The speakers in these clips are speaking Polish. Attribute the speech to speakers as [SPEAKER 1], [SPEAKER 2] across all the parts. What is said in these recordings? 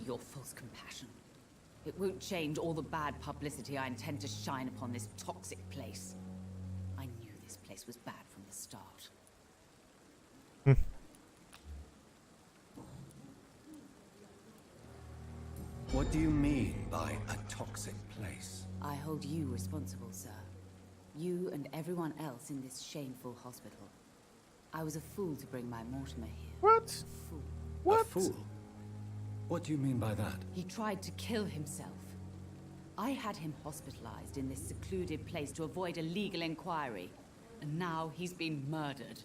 [SPEAKER 1] your false compassion. It won't change all the bad publicity I intend to shine upon this toxic place. I knew this place was bad from the start.
[SPEAKER 2] What do you mean by a toxic place?
[SPEAKER 1] I hold you responsible, sir. You and everyone else in this shameful hospital. I was a fool to bring my Mortimer here.
[SPEAKER 3] What?
[SPEAKER 1] A fool.
[SPEAKER 3] What?
[SPEAKER 2] A fool? What do you mean by that?
[SPEAKER 1] He tried to kill himself. I had him hospitalized in this secluded place to avoid a legal inquiry. And now he's been murdered.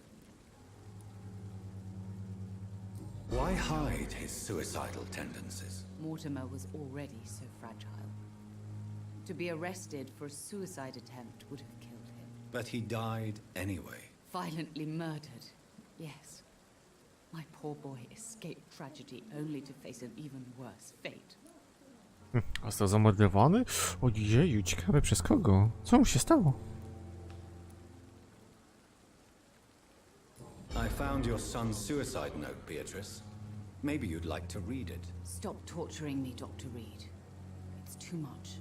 [SPEAKER 2] Why hide his suicidal tendencies?
[SPEAKER 1] Mortimer was already so fragile. To be arrested for a suicide attempt would have killed him.
[SPEAKER 2] But he died anyway.
[SPEAKER 1] Violently murdered, yes. My poor boy escaped tragedy only to face an even worse fate.
[SPEAKER 3] Został zamordowany? Ojeju, ciekawe przez kogo? Co mu się stało?
[SPEAKER 2] I found your son's suicide note, Beatrice. Maybe you'd like to read it.
[SPEAKER 1] Stop torturing me, Dr. Reed. It's too much.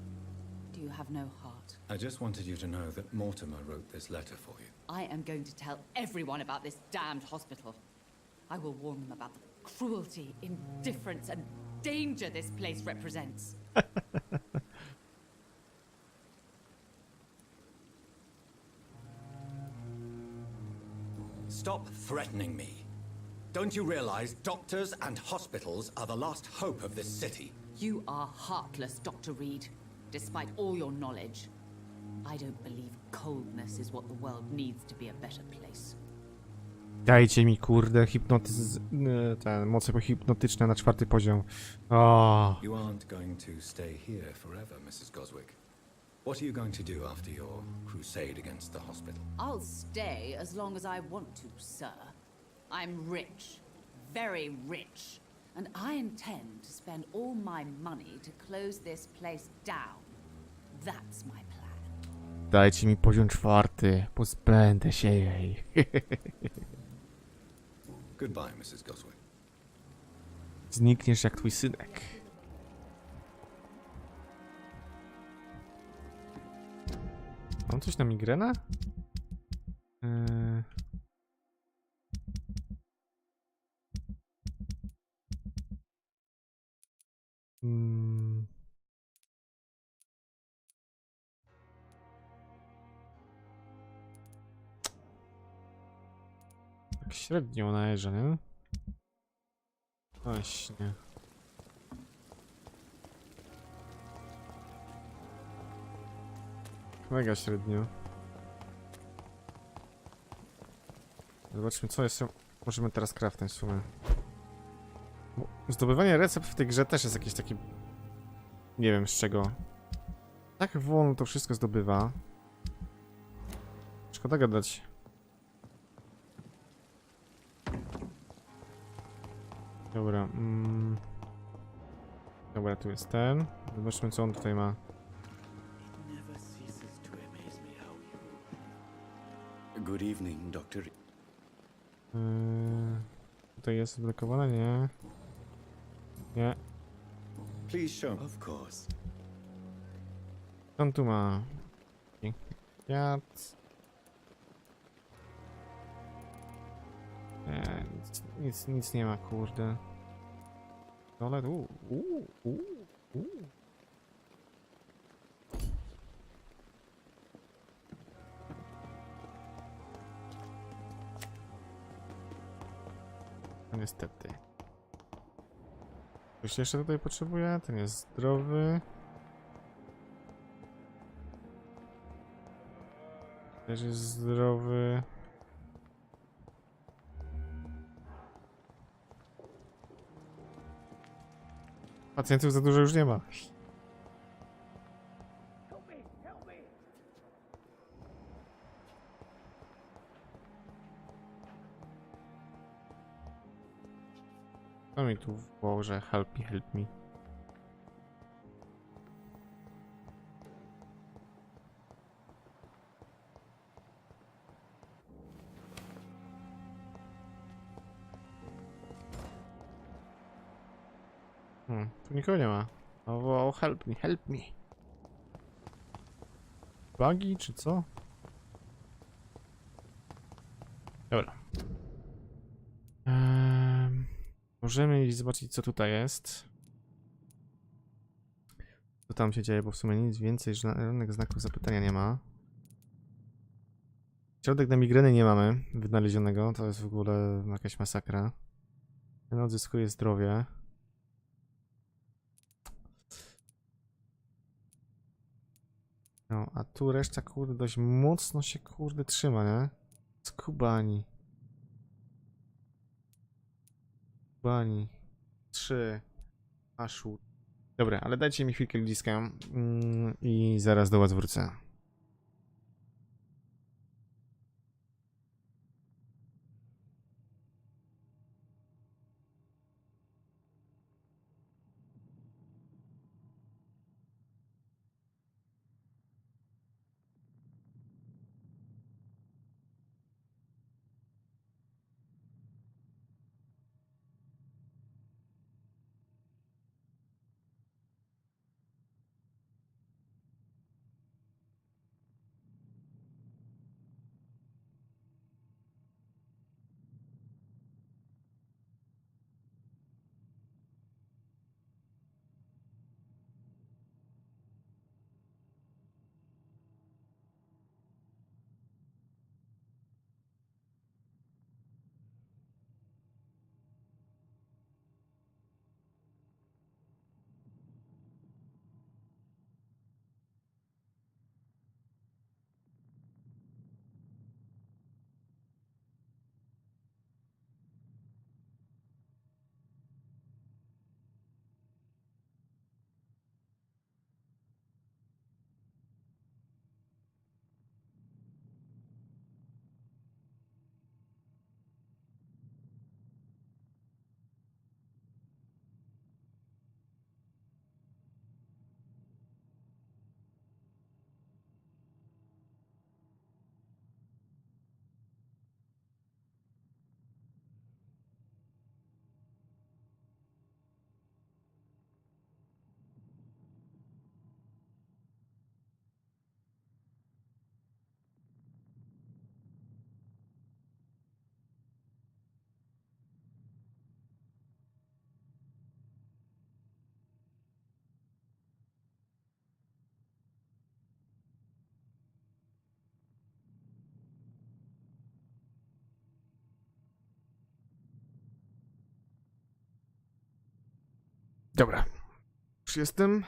[SPEAKER 1] Do you have no heart?
[SPEAKER 2] I just wanted you to know that Mortimer wrote this letter for you.
[SPEAKER 1] I am going to tell everyone about this damned hospital. I will warn them about the cruelty, indifference, and danger this place represents.
[SPEAKER 2] Stop threatening me. Don't you realize doctors and hospitals are the last hope of this city?
[SPEAKER 1] You are heartless, Dr. Reed, despite all your knowledge. I don't believe coldness is what the world needs to be a better place.
[SPEAKER 3] Dajcie mi kurde te moce hipnotyczne na 4. poziom. O.
[SPEAKER 2] You aren't going to stay here forever, Mrs. Goswick. What are you going to do after your crusade against the hospital?
[SPEAKER 1] I'll stay as long as I want to, sir. I'm rich, very rich, and I intend to spend all my money to close this place down. That's my plan.
[SPEAKER 3] Dajcie mi poziom 4. Pozbędę się jej.
[SPEAKER 2] Goodbye, Mrs. Goswick.
[SPEAKER 3] Znikniesz jak twój synek. Mam coś na migrenę? Tak średnio najeżdża, nie? Właśnie. Mega średnio. Zobaczmy, co jest. Możemy teraz crafnąć w sumie. Bo zdobywanie recept w tej grze też jest jakieś takie... Nie wiem z czego. Tak wolno to wszystko zdobywa. Szkoda gadać. Dobra. Dobra, tu jest ten. Zobaczmy, co on tutaj ma.
[SPEAKER 2] Good evening, Dr.
[SPEAKER 3] Tutaj jest zablokowane? Nie. Nie.
[SPEAKER 2] Please show. Of course.
[SPEAKER 3] Co on tu ma? Piękny kwiat. Nie, nic nie ma, kurde. Dole, No niestety. Coś jeszcze tutaj potrzebuję? Ten jest zdrowy. Też jest zdrowy. Pacjentów za dużo już nie ma. Co mi tu włożę? Help me, help me. Tu nikogo nie ma. Oh, help me, help me. Bugi czy co? Dobra. Możemy iść zobaczyć, co tutaj jest. Co tam się dzieje, bo w sumie nic więcej, żadnych znaków zapytania nie ma. Środek na migreny nie mamy wynalezionego, to jest w ogóle jakaś masakra. Ten odzyskuje zdrowie. No, a tu reszta, kurde, dość mocno się, kurde, trzyma, nie? Skubani. Skubani. 3. Aszu. Dobra, ale dajcie mi chwilkę ludziska i zaraz do was wrócę. Dobra. Już jestem.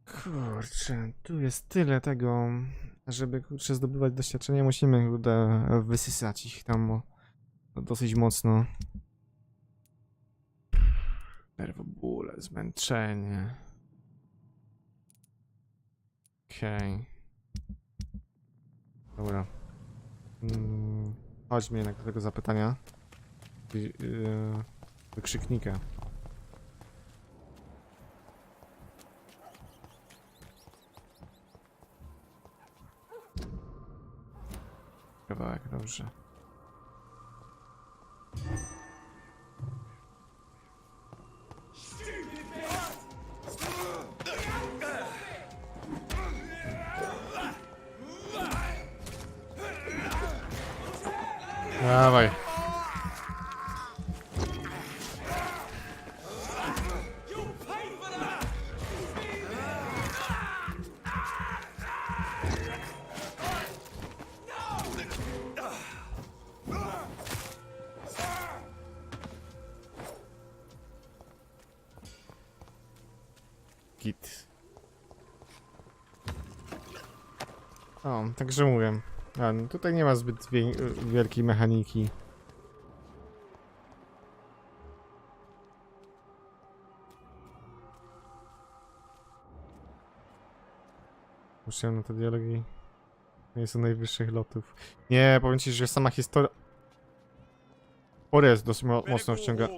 [SPEAKER 3] Kurczę, tu jest tyle tego, żeby kurczę zdobywać doświadczenie, musimy kurde wysysać ich tam dosyć mocno. Nerwobóle, zmęczenie. Okej. Dobra. Chodźmy jednak do tego zapytania. Wykrzyknika. Kawałek, dobrze. Dawaj. Git. O, także mówię. A, no tutaj nie ma zbyt wielkiej mechaniki. Muszę na te dialogi. Nie są najwyższych lotów. Nie, powiem ci, że sama historia. Jest dosyć mocno wciąga.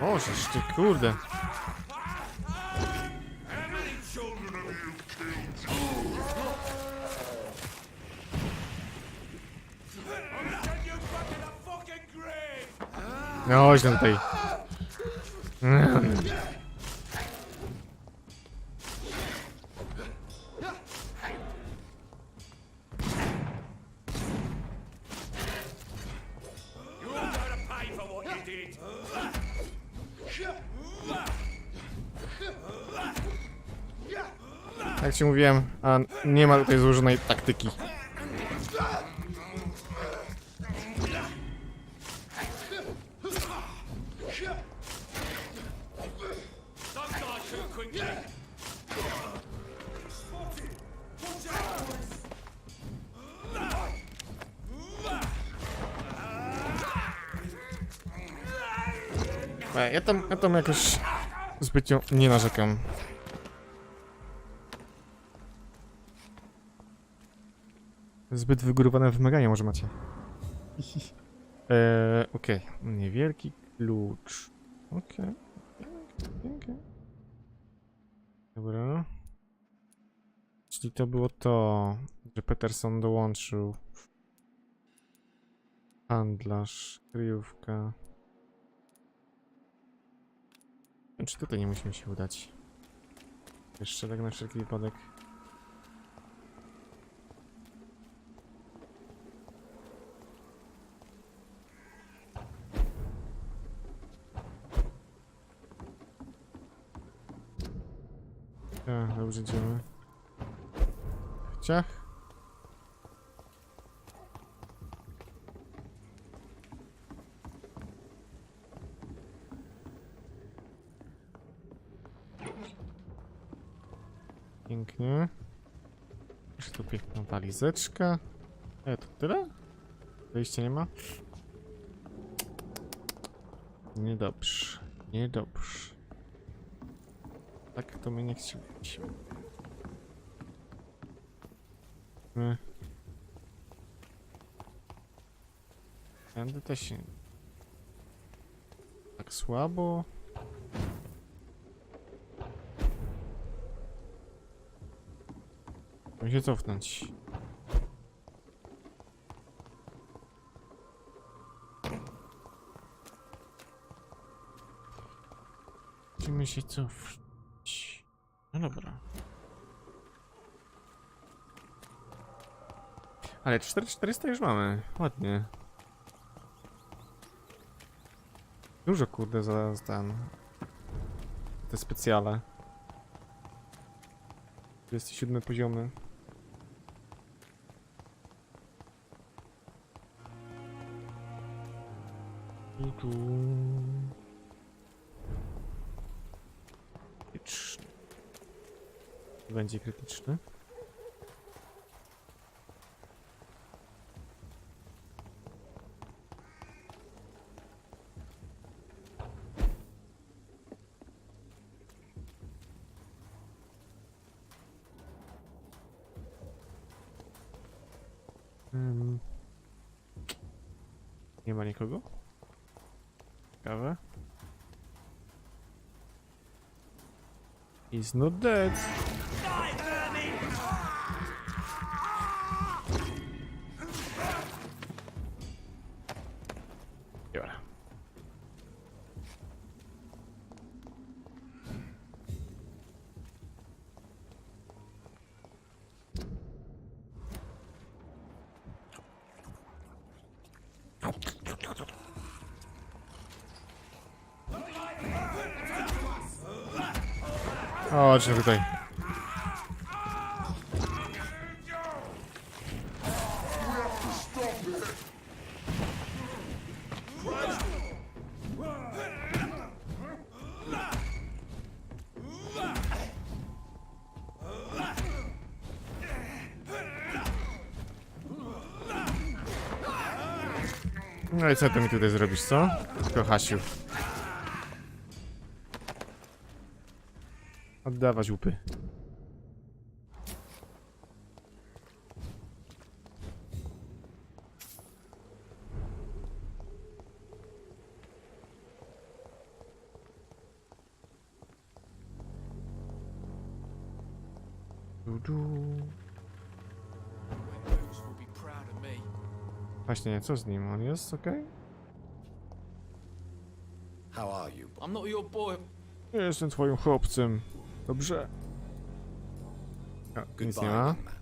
[SPEAKER 3] Możesz ty, kurde. No chodź tam tutaj. Jak ci mówiłem, a nie ma tutaj złożonej taktyki. Ja tam jakoś zbytnio nie narzekam. Zbyt wygórowane wymagania może macie. Okej. Niewielki klucz. Okej. Dobra. Czyli to było to, że Peterson dołączył. Handlarz, kryjówka. Czy tutaj nie musimy się udać? Jeszcze tak na wszelki wypadek. Tak, dobrze idziemy. Ciach. Pięknie. Jeszcze tu piękna walizeczka. To tyle? Wyjścia nie ma? Niedobrze. Niedobrze. Tak to my nie chcieliśmy. Tędy też się... Tak słabo. Musimy się cofnąć. Musimy się cofnąć. No dobra. Ale 4400 już mamy. Ładnie. Dużo kurde za ten. Te specjale. 27 poziomy. I tu... Krytyczny. Będzie krytyczny. Nie ma nikogo? Ciekawe. He's not dead. Dobra. O, czy tutaj. No i co ty mi tutaj zrobisz, co? Tylko Hasiu. Oddawać łupy. Właśnie, co z nim? On jest okej?
[SPEAKER 2] How are you?
[SPEAKER 4] I'm not your boy.
[SPEAKER 3] Nie jestem twoim chłopcem. Dobrze. O, nic
[SPEAKER 2] Goodbye,
[SPEAKER 3] nie ma.
[SPEAKER 2] young man.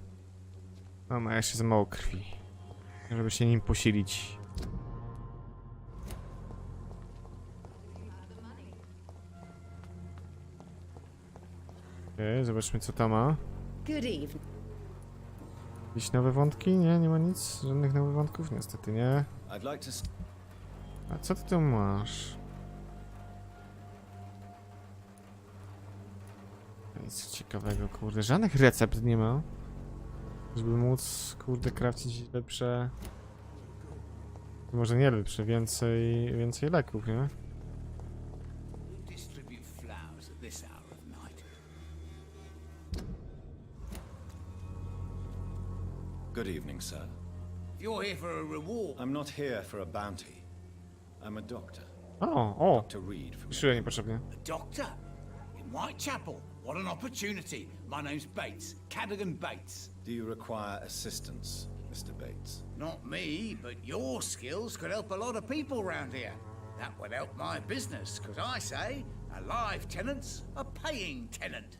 [SPEAKER 3] No, ma jeszcze za mało krwi. Żeby się nim posilić. Okej, zobaczmy co tam ma.
[SPEAKER 5] Good evening.
[SPEAKER 3] Jakieś nowe wątki? Nie, nie ma nic? Żadnych nowych wątków? Niestety nie.
[SPEAKER 2] I'd like to...
[SPEAKER 3] A co ty tu masz? Nic ciekawego, kurde. Żadnych recept nie ma. Żeby móc, kurde, crafcić lepsze... Może nie lepsze, więcej leków, nie?
[SPEAKER 4] Distribute flowers at this hour of night.
[SPEAKER 2] Good evening, sir.
[SPEAKER 4] If you're here for a reward,
[SPEAKER 2] I'm not here for a bounty. I'm a doctor.
[SPEAKER 3] O!
[SPEAKER 2] To read from...
[SPEAKER 3] Piszuję niepotrzebnie.
[SPEAKER 4] a doctor in Whitechapel. What an opportunity. My name's Bates, Cadogan Bates.
[SPEAKER 2] Do you require assistance, Mr. Bates?
[SPEAKER 4] Not me, but your skills could help a lot of people round here. That would help my business, because I say a live tenant's a paying tenant.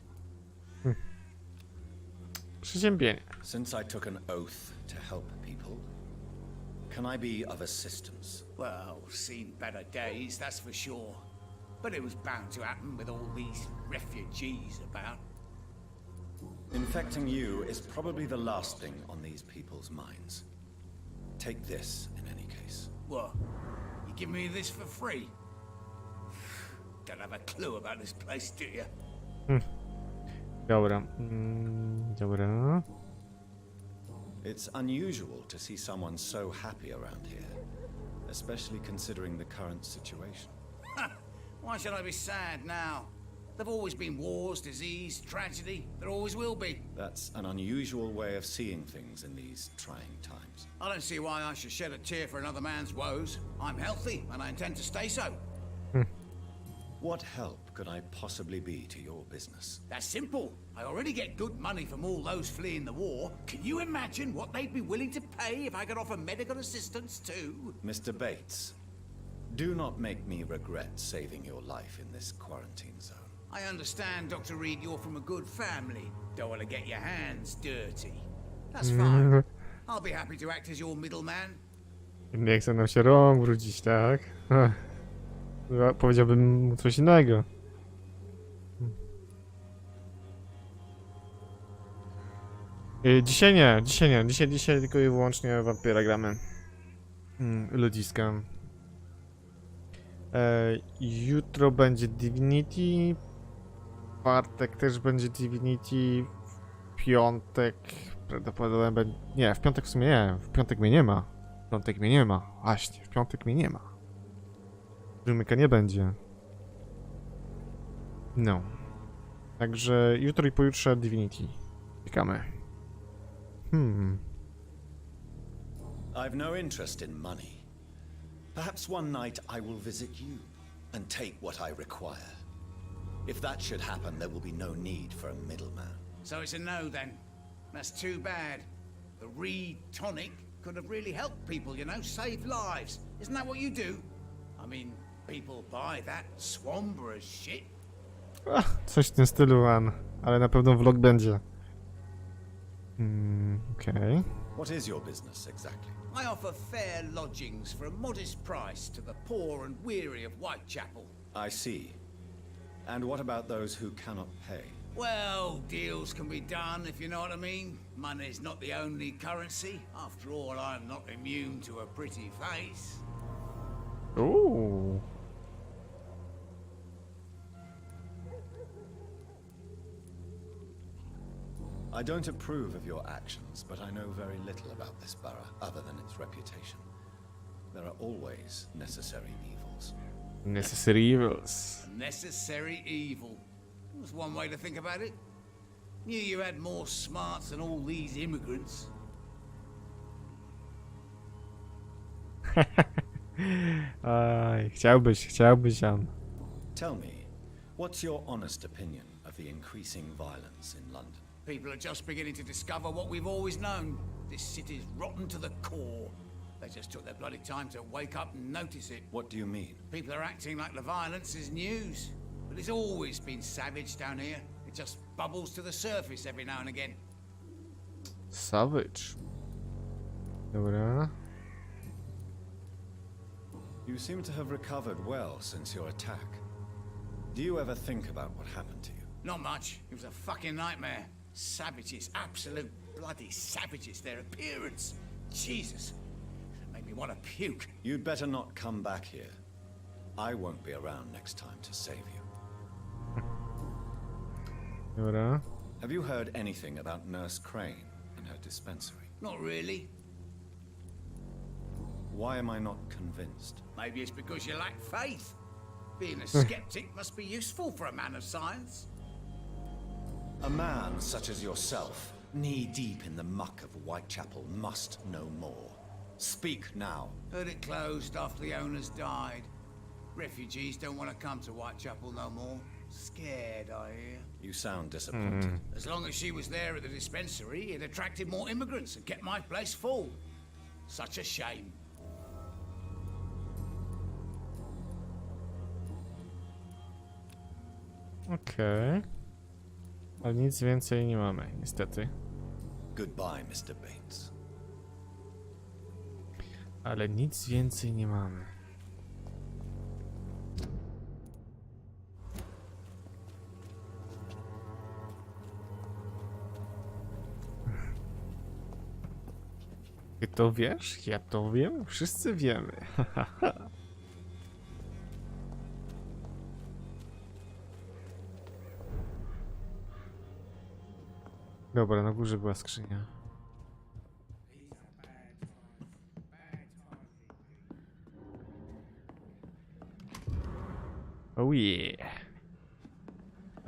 [SPEAKER 3] Przeziębienie.
[SPEAKER 2] Since I took an oath to help people, can I be of assistance?
[SPEAKER 4] Well, seen better days, that's for sure. But it was bound to happen with all these refugees about.
[SPEAKER 2] Infecting you is probably the last thing on these people's minds. Take this, in any case.
[SPEAKER 4] What? You give me this for free? Don't have a clue about this place, do you?
[SPEAKER 3] Dobra. Dobra.
[SPEAKER 2] It's unusual to see someone so happy around here, especially considering the current situation.
[SPEAKER 4] Why should I be sad now? There've always been wars, disease, tragedy. There always will be.
[SPEAKER 2] That's an unusual way of seeing things in these trying times.
[SPEAKER 4] I don't see why I should shed a tear for another man's woes. I'm healthy, and I intend to stay so.
[SPEAKER 2] What help could I possibly be to your business?
[SPEAKER 4] That's simple. I already get good money from all those fleeing the war. Can you imagine what they'd be willing to pay if I could offer medical assistance too?
[SPEAKER 2] Mr. Bates, do not make me regret saving your life in this quarantine zone.
[SPEAKER 4] I understand, Dr. Reed, you're from a good family. Don't want to get your hands dirty. That's fine. I'll be happy to act as your middleman.
[SPEAKER 3] Nie chce nam się rąk wrócić, tak? Powiedziałbym mu coś innego. Dzisiaj nie. Dzisiaj tylko i wyłącznie Vampyra gramy. Ludziska. Jutro będzie Divinity. W czwartek też będzie Divinity. W piątek prawdopodobnie będzie... Nie, w piątek w sumie nie. W piątek mnie nie ma. Właśnie, w piątek mnie nie ma. Żymyka nie będzie. No. Także jutro i pojutrze Divinity. Czekamy.
[SPEAKER 2] I've no interest in money. Perhaps one night I will visit you and take what I require. If that should happen, there will be no need for a middleman.
[SPEAKER 4] So it's a no then. That's too bad. The Reed tonic could have really helped people, you know, save lives. Isn't that what you do? I mean, people buy that Swambra shit.
[SPEAKER 3] Coś w tym stylu, ale na pewno vlog będzie. Okej.
[SPEAKER 2] What is your business exactly?
[SPEAKER 4] I offer fair lodgings for a modest price to the poor and weary of Whitechapel.
[SPEAKER 2] I see. And what about those who cannot pay?
[SPEAKER 4] Well, deals can be done, if you know what I mean. Money's not the only currency. After all, I'm not immune to a pretty face.
[SPEAKER 3] Uuu.
[SPEAKER 2] I don't approve of your actions, but I know very little about this borough other than its reputation. There are always necessary evils.
[SPEAKER 3] Necessary evils.
[SPEAKER 4] Necessary evil. That's one way to think about it. Knew you had more smarts than all these immigrants.
[SPEAKER 3] Aj, chciałbyś, Jan.
[SPEAKER 2] Tell me, what's your honest opinion of the increasing violence in London?
[SPEAKER 4] People are just beginning to discover what we've always known. This city's rotten to the core. They just took their bloody time to wake up and notice it.
[SPEAKER 2] What do you mean?
[SPEAKER 4] People are acting like the violence is news. But it's always been savage down here. It just bubbles to the surface every now and again.
[SPEAKER 3] Savage. Dobra.
[SPEAKER 2] You seem to have recovered well since your attack. Do you ever think about what happened to you?
[SPEAKER 4] Not much. It was a fucking nightmare. Savages, absolute bloody savages. Their appearance. Jesus. It made me want to puke.
[SPEAKER 2] You'd better not come back here. I won't be around next time to save you.
[SPEAKER 3] Dobra.
[SPEAKER 2] Have you heard anything about Nurse Crane and her dispensary?
[SPEAKER 4] Not really.
[SPEAKER 2] Why am I not convinced?
[SPEAKER 4] Maybe it's because you lack faith. Being a skeptic must be useful for a man of science.
[SPEAKER 2] A man such as yourself, knee-deep in the muck of Whitechapel, must know more. Speak now.
[SPEAKER 4] Heard it closed after the owners died. Refugees don't want to come to Whitechapel no more. Scared, I hear.
[SPEAKER 2] You sound disappointed.
[SPEAKER 4] As long as she was there at the dispensary, it attracted more immigrants and kept my place full. Such a shame.
[SPEAKER 3] Okej. Ale nic więcej nie mamy, niestety.
[SPEAKER 2] Goodbye, Mr. Bates.
[SPEAKER 3] Ale nic więcej nie mamy. Ty to wiesz? Ja to wiem? Wszyscy wiemy. Dobra, na górze była skrzynia. Oh yeah.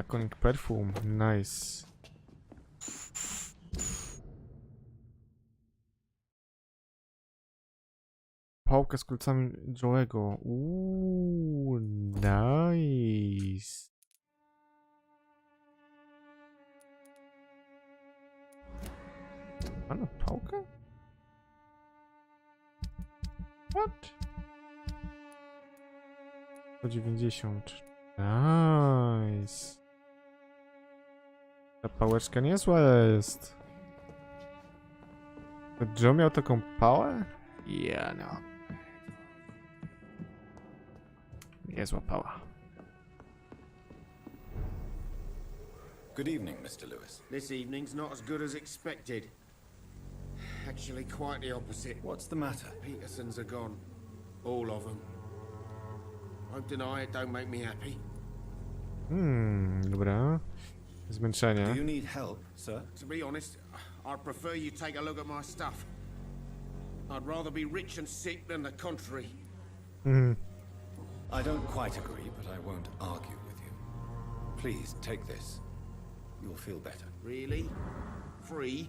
[SPEAKER 3] Iconic perfume, nice. Pałka z kulcami Joe'ego. Nice. Pana pałka? What? 190. Nice. Ta pałeczka niezła jest. Joe miał taką pałę? Ja no. Niezła pała.
[SPEAKER 2] Good evening, Mr. Lewis.
[SPEAKER 5] This evening's not as good as expected. Actually, quite the opposite.
[SPEAKER 2] What's the matter?
[SPEAKER 5] Petersons are gone. All of them. Won't deny it, don't make me happy.
[SPEAKER 3] Dobra. Zmęczenie.
[SPEAKER 2] Do you need help, sir?
[SPEAKER 5] To be honest, I'd prefer you take a look at my stuff. I'd rather be rich and sick than the contrary.
[SPEAKER 2] I don't quite agree, but I won't argue with you. Please, take this. You'll feel better.
[SPEAKER 5] Really? Free?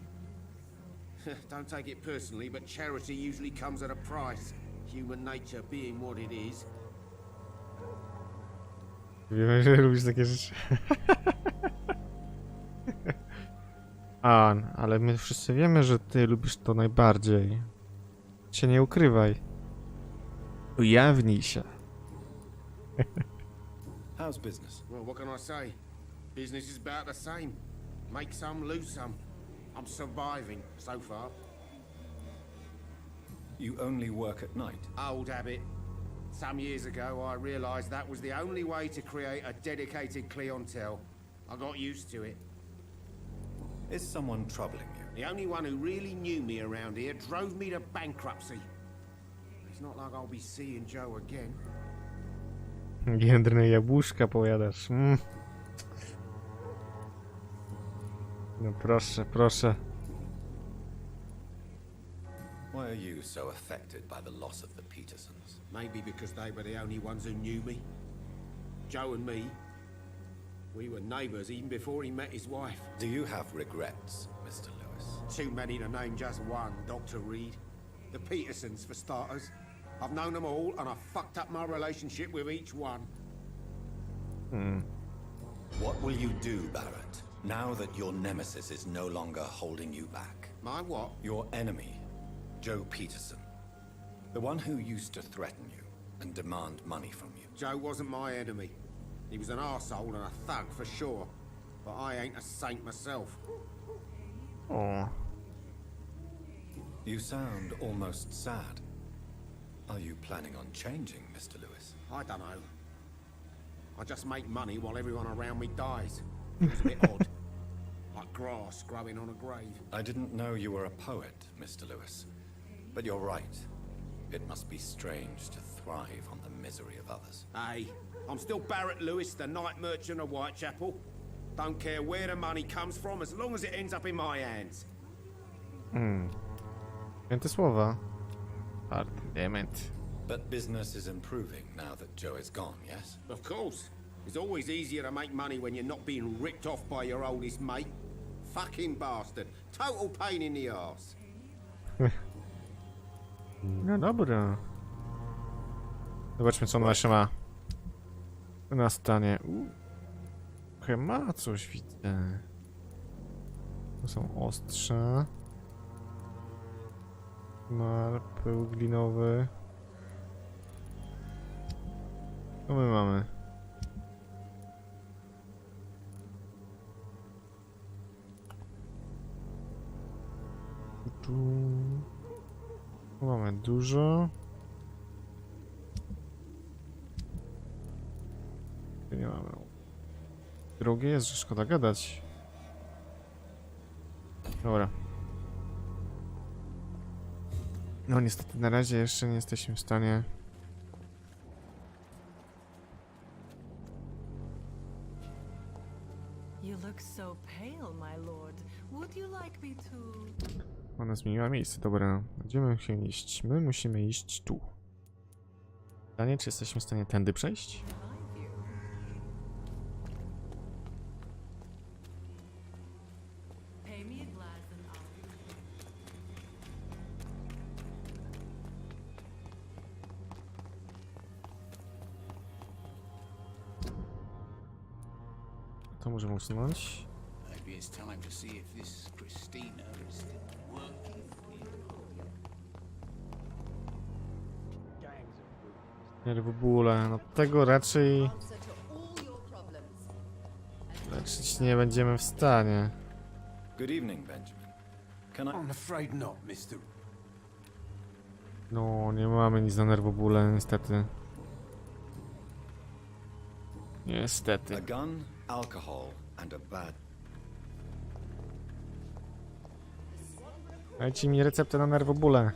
[SPEAKER 5] Don't take it personally, but charity usually comes at a price. Human nature being what it is.
[SPEAKER 3] Wiemy, że lubisz takie rzeczy. Ale my wszyscy wiemy, że ty lubisz to najbardziej. Się nie ukrywaj. Ujawnij się.
[SPEAKER 2] How's business?
[SPEAKER 5] Well, what can I say? Business is about the same. Make some, lose some. I'm surviving, so far.
[SPEAKER 2] You only work at night?
[SPEAKER 5] Old habit. Some years ago, I realized that was the only way to create a dedicated clientele. I got used to it.
[SPEAKER 2] Is someone troubling you?
[SPEAKER 5] The only one who really knew me around here drove me to bankruptcy. It's not like I'll be seeing Joe again.
[SPEAKER 3] Jędrne jabłuszka pojadasz. No proszę, proszę.
[SPEAKER 2] Why are you so affected by the loss of the Petersons?
[SPEAKER 5] Maybe because they were the only ones who knew me. Joe and me. We were neighbours even before he met his wife.
[SPEAKER 2] Do you have regrets, Mr. Lewis?
[SPEAKER 5] Too many to name just one, Dr. Reed. The Petersons, for starters. I've known them all, and I've fucked up my relationship with each one.
[SPEAKER 2] What will you do, Barrett, now that your nemesis is no longer holding you back?
[SPEAKER 5] My what?
[SPEAKER 2] Your enemy, Joe Peterson. The one who used to threaten you and demand money from you.
[SPEAKER 5] Joe wasn't my enemy. He was an arsehole and a thug for sure. But I ain't a saint myself.
[SPEAKER 3] O,
[SPEAKER 2] You sound almost sad. Are you planning on changing, Mr. Lewis?
[SPEAKER 5] I don't know. I just make money while everyone around me dies. It's a bit odd. Like grass growing on a grave.
[SPEAKER 2] I didn't know you were a poet, Mr. Lewis. But you're right. It must be strange to thrive on the misery of others.
[SPEAKER 5] Hey, I'm still Barrett Lewis, the night merchant of Whitechapel. Don't care where the money comes from as long as it ends up in my hands.
[SPEAKER 3] Święte słowa. Party dement.
[SPEAKER 2] But business is improving now that Joe is gone, yes?
[SPEAKER 5] Of course. It's always easier to make money when you're not being ripped off by your oldest mate. Fucking bastard. Total pain in the arse.
[SPEAKER 3] No dobra. Zobaczmy, co on jeszcze ma na stanie. Chyba ma coś, widzę. To są ostrze. Pył glinowy. Co my mamy? Tu mamy dużo. Tu nie mamy. Drogie jest, że szkoda gadać. Dobra. No niestety na razie jeszcze nie jesteśmy w stanie.
[SPEAKER 6] You look so pale, my lord. Would you like me to...
[SPEAKER 3] Ona zmieniła miejsce. Dobra. Gdzie my musimy iść? My musimy iść tu. Pytanie, czy jesteśmy w stanie tędy przejść?
[SPEAKER 6] Remind you? Pay me a glass and I'll...
[SPEAKER 3] To możemy usunąć.
[SPEAKER 4] Maybe it's time to see if this Christina is still working.
[SPEAKER 3] Nerwobóle. No tego raczej
[SPEAKER 1] Answer to all your problems.
[SPEAKER 3] leczyć nie będziemy w stanie.
[SPEAKER 2] Good evening, Benjamin. Can I...
[SPEAKER 7] I'm afraid not, Mr.
[SPEAKER 3] No, nie mamy nic na nerwobóle, niestety.
[SPEAKER 2] A
[SPEAKER 3] Niestety.
[SPEAKER 2] gun, alcohol, and a bad...
[SPEAKER 3] Dajcie mi receptę na nerwobóle.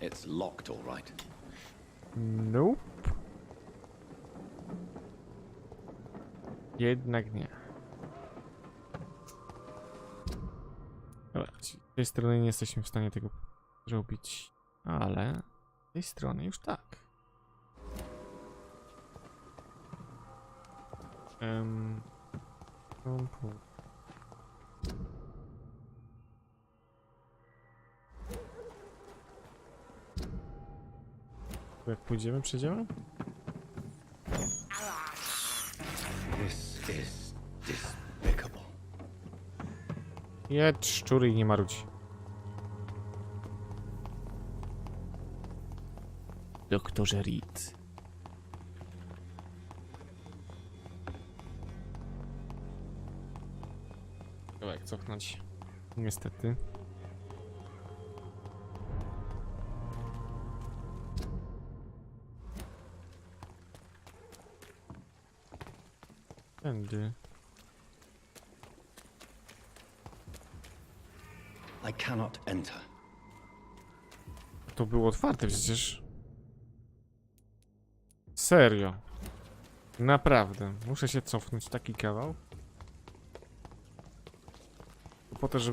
[SPEAKER 2] It's locked, all right.
[SPEAKER 3] Nope. Jednak nie. Dobra, z tej strony nie jesteśmy w stanie tego zrobić, ale z tej strony już tak. Jak pójdziemy, przejdziemy?
[SPEAKER 2] This is despicable.
[SPEAKER 3] Jedź, szczury i nie marudź. Doktorze Reed. Kawałek cofnąć. Niestety. Tędy.
[SPEAKER 2] I cannot enter.
[SPEAKER 3] To było otwarte przecież. Serio. Naprawdę. Muszę się cofnąć taki kawał. po to, żeby